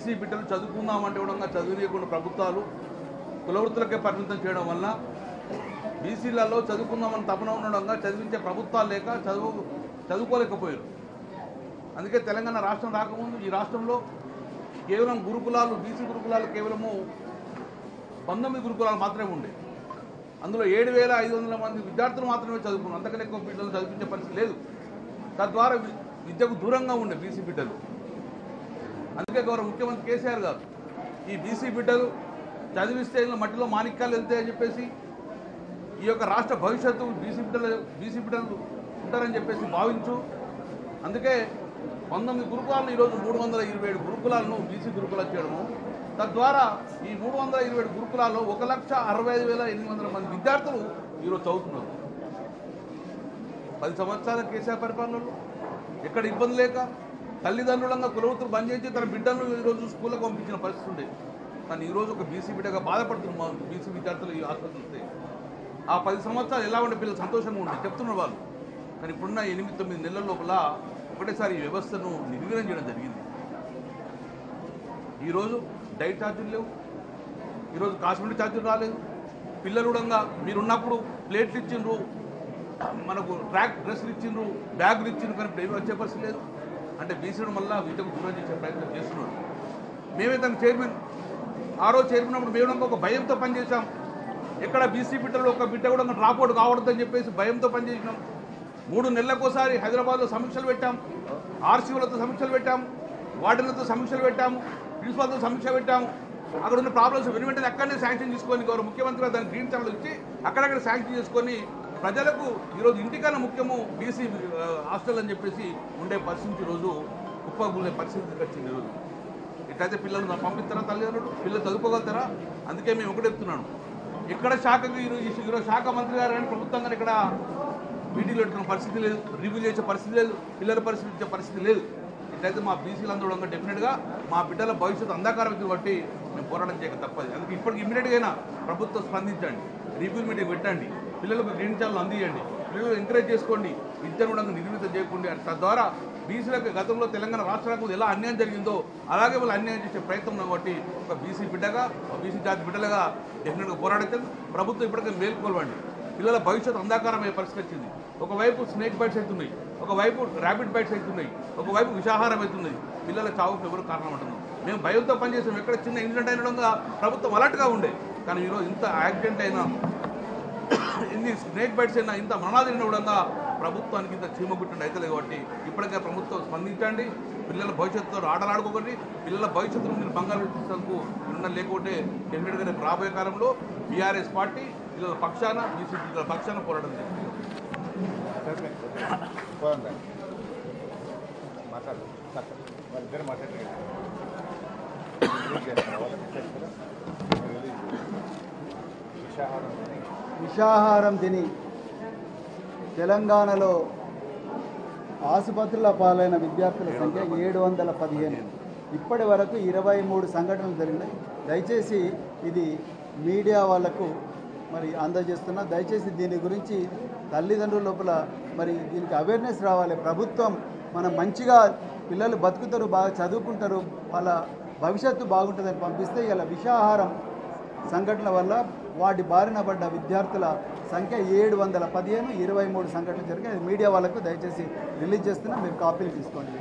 BC బిడ్డలు చదువుకుందామంటే కూడా చదువులేకుండా ప్రభుత్వాలు కులవృత్తులకే పరిమితం చేయడం వల్ల బీసీలలో చదువుకుందామని తపన ఉండడంగా చదివించే ప్రభుత్వాలు లేక చదువుకోలేకపోయారు. అందుకే తెలంగాణ రాష్ట్రం రాకముందు ఈ రాష్ట్రంలో కేవలం గురుకులాలు, బీసీ గురుకులాలు కేవలము 19 గురుకులాలు మాత్రమే ఉండే. అందులో 7,500 మంది విద్యార్థులు మాత్రమే చదువుకున్నారు. అంతకన్నా ఎక్కువ బిడ్డలు చదివించే పరిస్థితి లేదు. తద్వారా విద్యకు దూరంగా ఉండే బీసీ బిడ్డలు. అందుకే గౌరవ ముఖ్యమంత్రి కేసీఆర్ గారు ఈ బీసీ బిడ్డలు చదివిస్తే మట్టిలో మాణిక్యాలు వెళ్తాయని చెప్పేసి ఈ యొక్క రాష్ట్ర భవిష్యత్తు బీసీ బిడ్డలు ఉంటారని చెప్పేసి భావించు. అందుకే 19 గురుకులాలను ఈరోజు 327 గురుకులాలను బీసీ గురుకులాలు చేయడము. తద్వారా ఈ 327 గురుకులాల్లో 1,65,800 మంది విద్యార్థులు ఈరోజు చదువుతున్నారు. 10 సంవత్సరాల కేసీఆర్ పరిపాలనలో ఎక్కడ ఇబ్బంది లేక తల్లిదండ్రులంగా కులవృత్తులు బంద్ చేసి తన బిడ్డలను ఈరోజు స్కూళ్ళకు పంపించిన పరిస్థితి ఉండేది. కానీ ఈరోజు ఒక బీసీ బిడ్డగా బాధపడుతున్న బీసీ విద్యార్థులు ఈ ఆసుపత్రి వస్తే ఆ 10 సంవత్సరాలు ఎలా ఉండే పిల్లలు సంతోషంగా ఉండే చెప్తున్నారు వాళ్ళు. కానీ ఇప్పుడున్న 8-9 నెలల లోపల ఒకటేసారి ఈ వ్యవస్థను నిర్వీర్యం చేయడం జరిగింది. ఈరోజు డైట్ ఛార్జీలు లేవు, ఈరోజు కాస్మెటిక్ ఛార్జీలు రాలేదు. పిల్లలు కూడా మీరున్నప్పుడు ప్లేట్లు ఇచ్చిండ్రు, మనకు ట్రాక్ డ్రెస్సులు ఇచ్చిండ్రు, బ్యాగులు ఇచ్చిండ్రు, కానీ ఇప్పుడు ఏమీ వచ్చే పరిస్థితి లేదు. అంటే బీసీను మళ్ళీ విద్యకు దూరం చేసే ప్రయత్నం చేస్తున్నాడు. మేమే తన చైర్మన్ ఆ రోజు చైర్మన్ అప్పుడు మేము ఒక భయంతో పనిచేసాం. ఎక్కడ బీసీ బిడ్డలు ఒక బిడ్డ కూడా డ్రాప్అవుట్ కావద్దని చెప్పేసి భయంతో పనిచేసినాం. 3 నెలలకోసారి హైదరాబాద్లో సమీక్షలు పెట్టాం, ఆర్సీఓలతో సమీక్షలు పెట్టాం, వార్డెన్లతో సమీక్షలు పెట్టాము, ప్రిన్సిపాల్తో సమీక్ష పెట్టాము. అక్కడ ఉన్న ప్రాబ్లమ్స్ వెంటనే అక్కడనే శాంక్షన్ చేసుకొని గౌరవ ముఖ్యమంత్రి గారు దాన్ని గ్రీన్ ఛానల్ ఇచ్చి అక్కడక్కడ శాంక్షన్ చేసుకొని ప్రజలకు ఈరోజు ఇంటికన్నా ముఖ్యము బీసీ హాస్టల్ అని చెప్పేసి ఉండే పరిస్థితి ఈరోజు కుప్పగులే పరిస్థితికి వచ్చింది. ఈరోజు ఇట్లయితే పిల్లలు పంపిస్తారా తల్లిదండ్రులు? పిల్లలు చదువుకోగలుగుతారా? అందుకే మేము ఒకటి చెప్తున్నాను, ఎక్కడ శాఖకు ఈరోజు శాఖ మంత్రి గారు కానీ ప్రభుత్వం కానీ ఇక్కడ మీటింగ్లో పెట్టిన పరిస్థితి లేదు, రివ్యూ చేసే పరిస్థితి లేదు, పిల్లల పరిస్థితి ఇచ్చే పరిస్థితి లేదు. ఇట్లయితే మా బీసీలందరూ డెఫినెట్గా మా బిడ్డల భవిష్యత్తు అంధకారం బట్టి మేము పోరాటం చేయక తప్పదు. అందుకే ఇప్పటికి ఇమ్మీడియట్గా అయినా ప్రభుత్వం స్పందించండి, రివ్యూ మీటింగ్ పెట్టండి, పిల్లలకు గ్రీన్ ఛానల్ అందియండి, పిల్లలు ఎంకరేజ్ చేసుకోండి, విద్యను కూడా నిర్మితం చేయకండి. తద్వారా బీసీలకు గతంలో తెలంగాణ రాష్ట్రాలకు ఎలా అన్యాయం జరిగిందో అలాగే వాళ్ళు అన్యాయం చేసే ప్రయత్నం కాబట్టి ఒక బీసీ బిడ్డగా, బీసీ జాతి బిడ్డలుగా డెఫినెట్గా పోరాడితే ప్రభుత్వం ఇప్పటికే మేల్కొల్వండి. పిల్లల భవిష్యత్తు అంధకారమయ్యే పరిస్థితి వచ్చింది. ఒకవైపు స్నేక్ బైట్స్ అవుతున్నాయి, ఒకవైపు ర్యాబిట్ బైట్స్ అవుతున్నాయి, ఒకవైపు విషాహారం అవుతుంది. పిల్లల చావుకు ఎవరు కారణం అంటున్నాం. మేము భయంతో పనిచేసాం. ఎక్కడ చిన్న ఇన్సిడెంట్ అయినడంగా ప్రభుత్వం అలర్ట్గా ఉండే, కానీ ఈరోజు ఇంత యాక్సిడెంట్ అయినా, ఇన్ని స్నేక్ బైట్స్ అయినా, ఇంత మరణాలు కూడా ప్రభుత్వానికి ఇంత చీమగుట్టండి అయితే కాబట్టి ఇప్పటికే ప్రభుత్వం స్పందించండి. పిల్లల భవిష్యత్తుతో ఆటలాడుకోకండి. పిల్లల భవిష్యత్తును మీరు బంగారు తీసుకు ఉండడం లేకుంటే డెఫినెట్గా రేపు రాబోయే కాలంలో బీఆర్ఎస్ పార్టీ పిల్లల పక్షాన, బీసీ పిల్లల పక్షాన పోరాటం చేస్తుంది. విషాహారం తిని తెలంగాణలో ఆసుపత్రుల పాలైన విద్యార్థుల సంఖ్య 715. ఇప్పటి వరకు 23 సంఘటనలు జరిగినాయి. దయచేసి ఇది మీడియా వాళ్లకు మరి అందజేస్తున్నా. దయచేసి దీని గురించి తల్లిదండ్రుల లోపల మరి దీనికి అవేర్నెస్ రావాలి. ప్రభుత్వం మనం మంచిగా పిల్లలు బతుకుతారు, బాగా చదువుకుంటారు, వాళ్ళ భవిష్యత్తు బాగుంటుందని పంపిస్తే ఇలా విషాహారం సంఘటనల వల్ల వాటి బారిన పడ్డ విద్యార్థుల సంఖ్య 715, 23 సంఘటనలు జరిగాయి. మీడియా వాళ్ళకు దయచేసి రిలీజ్ చేస్తున్నా, మీరు కాపీలు తీసుకోండి.